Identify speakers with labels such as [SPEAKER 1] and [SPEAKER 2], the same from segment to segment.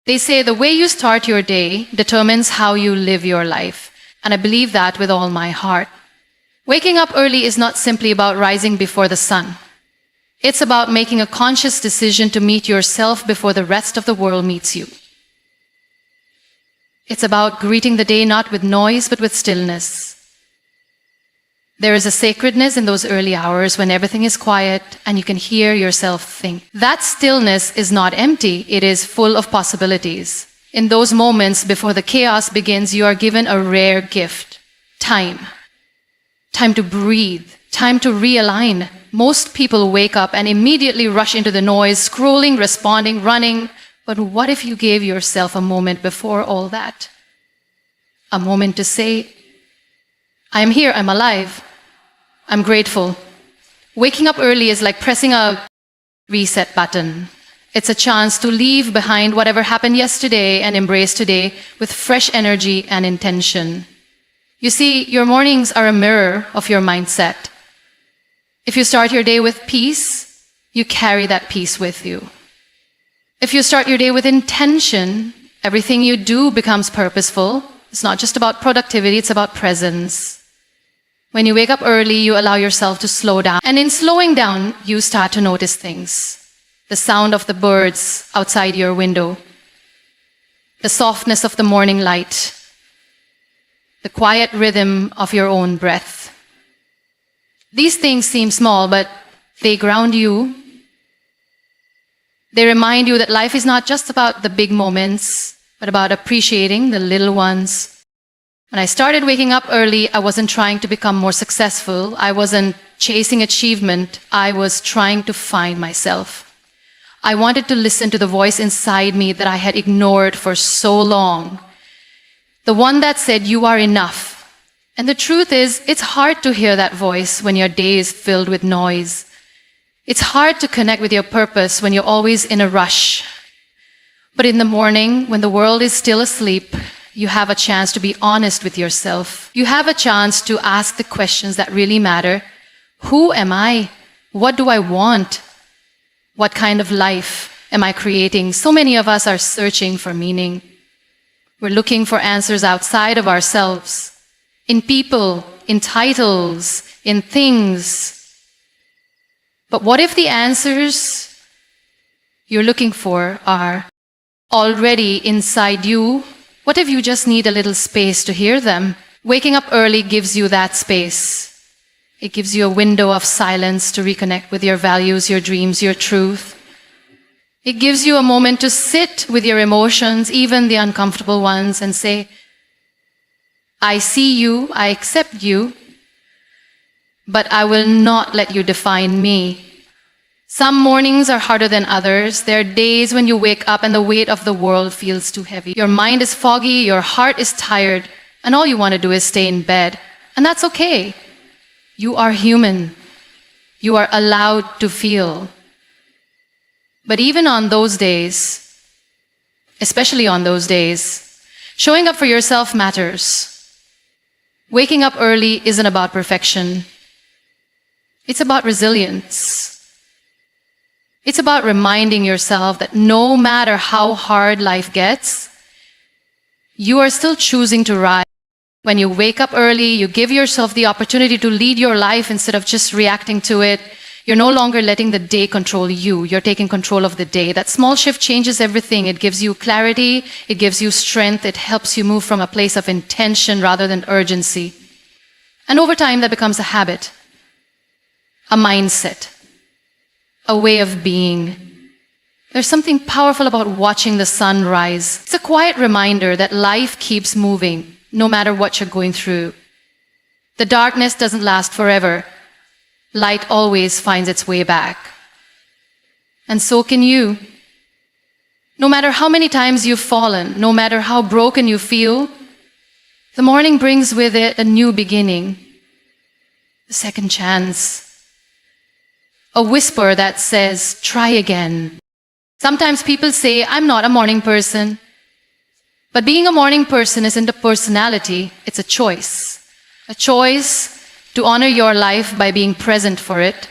[SPEAKER 1] They say the way you start your day determines how you live your life. And I believe that with all my heart. Waking up early is not simply about rising before the sun. It's about making a conscious decision to meet yourself before the rest of the world meets you. It's about greeting the day not with noise, but with stillness. There is a sacredness in those early hours when everything is quiet and you can hear yourself think. That stillness is not empty, it is full of possibilities. In those moments before the chaos begins, you are given a rare gift: time. Time to breathe, time to realign. Most people wake up and immediately rush into the noise, scrolling, responding, running. But what if you gave yourself a moment before all that? A moment to say, I am here, I'm alive. I'm grateful. Waking up early is like pressing a reset button. It's a chance to leave behind whatever happened yesterday and embrace today with fresh energy and intention. You see, your mornings are a mirror of your mindset. If you start your day with peace, you carry that peace with you. If you start your day with intention, everything you do becomes purposeful. It's not just about productivity, it's about presence. When you wake up early, you allow yourself to slow down. And in slowing down, you start to notice things. The sound of the birds outside your window, the softness of the morning light, the quiet rhythm of your own breath. These things seem small, but they ground you. They remind you that life is not just about the big moments, but about appreciating the little ones. When I started waking up early, I wasn't trying to become more successful. I wasn't chasing achievement. I was trying to find myself. I wanted to listen to the voice inside me that I had ignored for so long. The one that said, you are enough. And the truth is, it's hard to hear that voice when your day is filled with noise. It's hard to connect with your purpose when you're always in a rush. But in the morning, when the world is still asleep, you have a chance to be honest with yourself. You have a chance to ask the questions that really matter. Who am I? What do I want? What kind of life am I creating? So many of us are searching for meaning. We're looking for answers outside of ourselves, in people, in titles, in things. But what if the answers you're looking for are already inside you? What if you just need a little space to hear them? Waking up early gives you that space. It gives you a window of silence to reconnect with your values, your dreams, your truth. It gives you a moment to sit with your emotions, even the uncomfortable ones, and say, I see you, I accept you, but I will not let you define me. Some mornings are harder than others. There are days when you wake up and the weight of the world feels too heavy. Your mind is foggy, your heart is tired, and all you want to do is stay in bed. And that's okay. You are human. You are allowed to feel. But even on those days, especially on those days, showing up for yourself matters. Waking up early isn't about perfection. It's about resilience. It's about reminding yourself that no matter how hard life gets, you are still choosing to rise. When you wake up early, you give yourself the opportunity to lead your life instead of just reacting to it. You're no longer letting the day control you. You're taking control of the day. That small shift changes everything. It gives you clarity. It gives you strength. It helps you move from a place of intention rather than urgency. And over time, that becomes a habit, a mindset, a way of being. There's something powerful about watching the sun rise. It's a quiet reminder that life keeps moving, no matter what you're going through. The darkness doesn't last forever. Light always finds its way back. And so can you. No matter how many times you've fallen, no matter how broken you feel, the morning brings with it a new beginning, a second chance. A whisper that says, try again. Sometimes people say, I'm not a morning person. But being a morning person isn't a personality, it's a choice. A choice to honor your life by being present for it.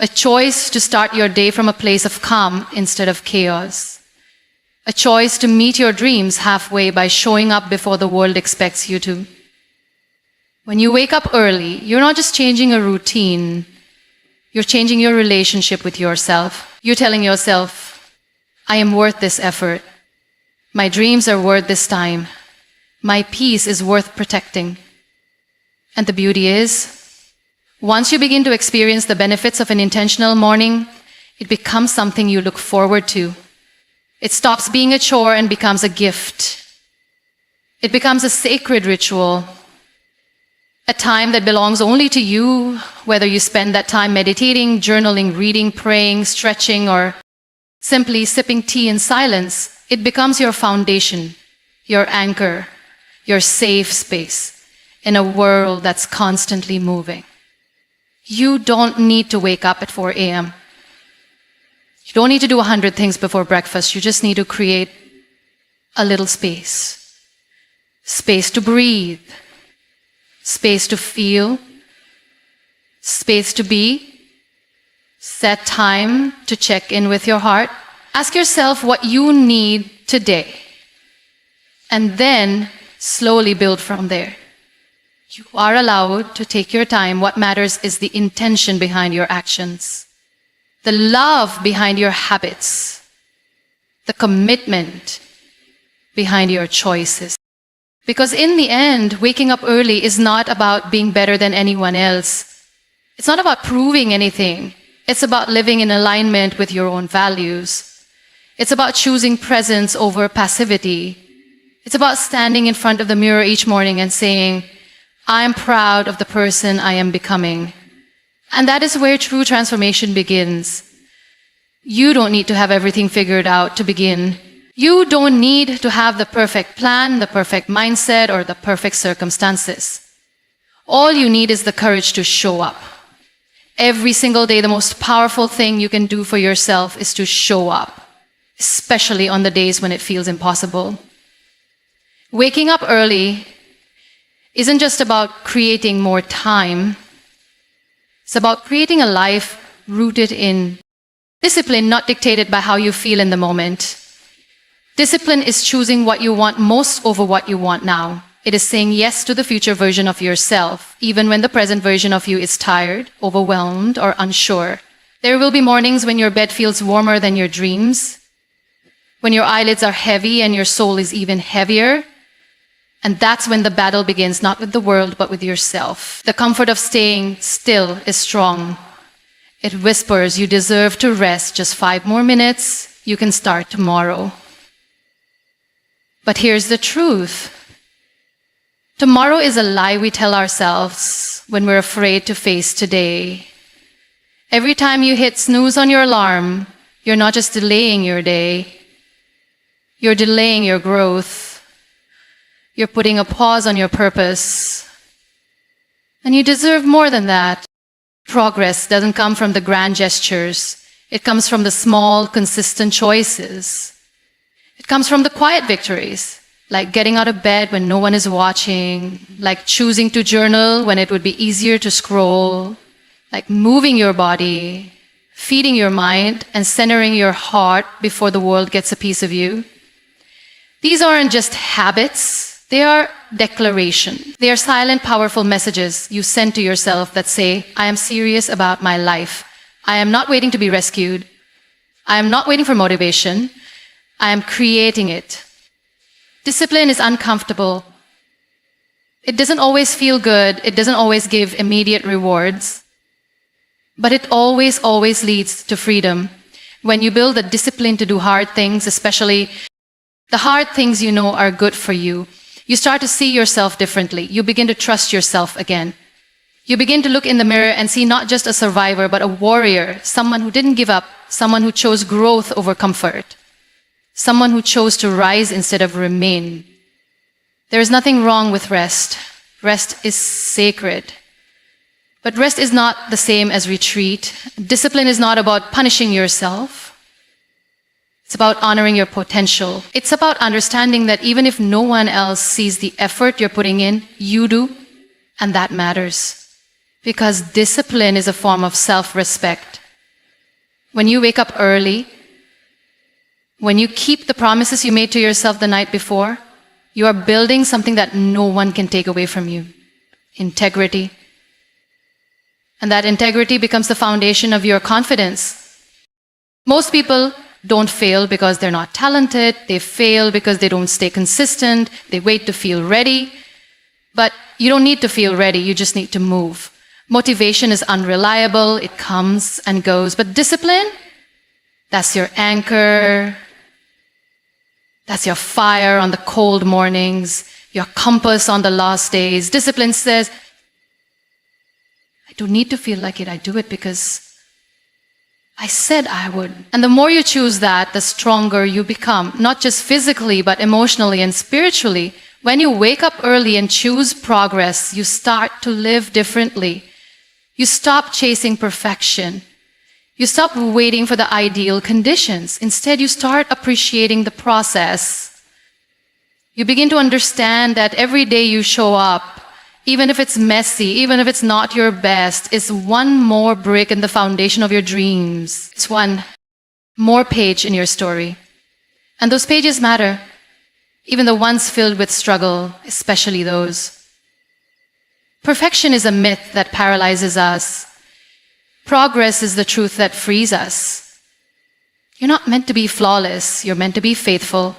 [SPEAKER 1] A choice to start your day from a place of calm instead of chaos. A choice to meet your dreams halfway by showing up before the world expects you to. When you wake up early, you're not just changing a routine, you're changing your relationship with yourself. You're telling yourself, I am worth this effort. My dreams are worth this time. My peace is worth protecting. And the beauty is, once you begin to experience the benefits of an intentional morning, it becomes something you look forward to. It stops being a chore and becomes a gift. It becomes a sacred ritual, a time that belongs only to you, whether you spend that time meditating, journaling, reading, praying, stretching, or simply sipping tea in silence. It becomes your foundation, your anchor, your safe space in a world that's constantly moving. You don't need to wake up at 4 a.m. You don't need to do 100 things before breakfast. You just need to create a little space. Space to breathe. Space to feel. Space to be. Set time to check in with your heart. Ask yourself what you need today. And then slowly build from there. You are allowed to take your time. What matters is the intention behind your actions, the love behind your habits, the commitment behind your choices. Because in the end, waking up early is not about being better than anyone else. It's not about proving anything. It's about living in alignment with your own values. It's about choosing presence over passivity. It's about standing in front of the mirror each morning and saying, I am proud of the person I am becoming. And that is where true transformation begins. You don't need to have everything figured out to begin. You don't need to have the perfect plan, the perfect mindset, or the perfect circumstances. All you need is the courage to show up. Every single day, the most powerful thing you can do for yourself is to show up, especially on the days when it feels impossible. Waking up early isn't just about creating more time. It's about creating a life rooted in discipline, not dictated by how you feel in the moment. Discipline is choosing what you want most over what you want now. It is saying yes to the future version of yourself, even when the present version of you is tired, overwhelmed, or unsure. There will be mornings when your bed feels warmer than your dreams, when your eyelids are heavy and your soul is even heavier. And that's when the battle begins, not with the world, but with yourself. The comfort of staying still is strong. It whispers, you deserve to rest just 5 more minutes. You can start tomorrow. But here's the truth. Tomorrow is a lie we tell ourselves when we're afraid to face today. Every time you hit snooze on your alarm, you're not just delaying your day. You're delaying your growth. You're putting a pause on your purpose. And you deserve more than that. Progress doesn't come from the grand gestures. It comes from the small, consistent choices. It comes from the quiet victories, like getting out of bed when no one is watching, like choosing to journal when it would be easier to scroll, like moving your body, feeding your mind, and centering your heart before the world gets a piece of you. These aren't just habits. They are declaration. They are silent, powerful messages you send to yourself that say, I am serious about my life. I am not waiting to be rescued. I am not waiting for motivation. I am creating it. Discipline is uncomfortable. It doesn't always feel good. It doesn't always give immediate rewards. But it always, always leads to freedom. When you build the discipline to do hard things, especially the hard things you know are good for you, you start to see yourself differently. You begin to trust yourself again. You begin to look in the mirror and see not just a survivor, but a warrior, someone who didn't give up, someone who chose growth over comfort, someone who chose to rise instead of remain. There is nothing wrong with rest. Rest is sacred. But rest is not the same as retreat. Discipline is not about punishing yourself. It's about honoring your potential. It's about understanding that even if no one else sees the effort you're putting in, you do, and that matters. Because discipline is a form of self-respect. When you wake up early, When you keep the promises you made to yourself the night before, you are building something that no one can take away from you. Integrity. And that integrity becomes the foundation of your confidence. Most people don't fail because they're not talented. They fail because they don't stay consistent. They wait to feel ready. But you don't need to feel ready. You just need to move. Motivation is unreliable. It comes and goes. But discipline, that's your anchor. That's your fire on the cold mornings, your compass on the last days. Discipline says, I don't need to feel like it. I do it because I said I would. And the more you choose that, the stronger you become, not just physically, but emotionally and spiritually. When you wake up early and choose progress, you start to live differently. You stop chasing perfection. You stop waiting for the ideal conditions. Instead, you start appreciating the process. You begin to understand that every day you show up, even if it's messy, even if it's not your best, is one more brick in the foundation of your dreams. It's one more page in your story. And those pages matter, even the ones filled with struggle, especially those. Perfection is a myth that paralyzes us. Progress is the truth that frees us. You're not meant to be flawless. You're meant to be faithful.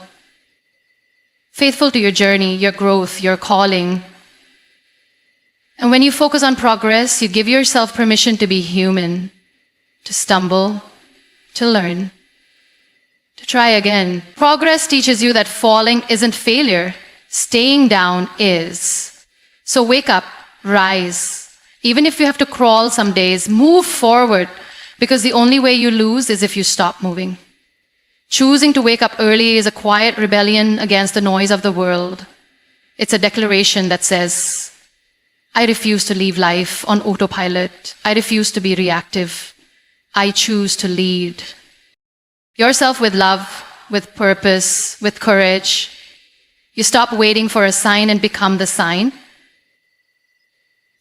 [SPEAKER 1] Faithful to your journey, your growth, your calling. And when you focus on progress, you give yourself permission to be human, to stumble, to learn, to try again. Progress teaches you that falling isn't failure. Staying down is. So wake up, rise. Even if you have to crawl some days, move forward, because the only way you lose is if you stop moving. Choosing to wake up early is a quiet rebellion against the noise of the world. It's a declaration that says, I refuse to live life on autopilot. I refuse to be reactive. I choose to lead. Yourself with love, with purpose, with courage. You stop waiting for a sign and become the sign.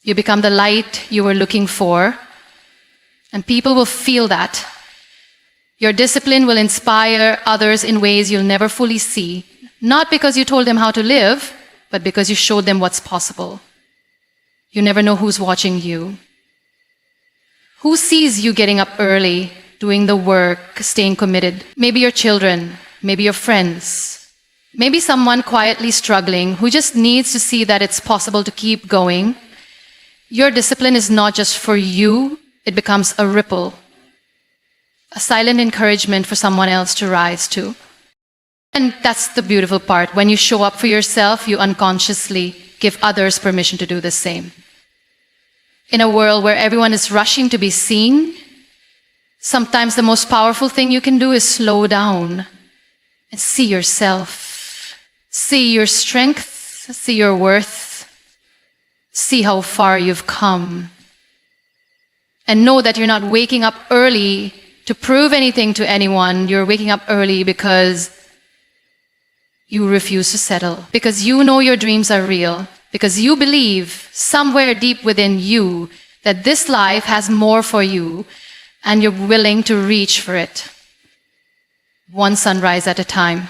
[SPEAKER 1] You become the light you were looking for. And people will feel that. Your discipline will inspire others in ways you'll never fully see. Not because you told them how to live, but because you showed them what's possible. You never know who's watching you. Who sees you getting up early, doing the work, staying committed? Maybe your children, maybe your friends, maybe someone quietly struggling who just needs to see that it's possible to keep going. Your discipline is not just for you, it becomes a ripple, a silent encouragement for someone else to rise to. And that's the beautiful part. When you show up for yourself, you unconsciously give others permission to do the same. In a world where everyone is rushing to be seen, sometimes the most powerful thing you can do is slow down and see yourself. See your strength, see your worth, see how far you've come. And know that you're not waking up early to prove anything to anyone. You're waking up early because you refuse to settle. Because you know your dreams are real. Because you believe somewhere deep within you that this life has more for you and you're willing to reach for it. One sunrise at a time.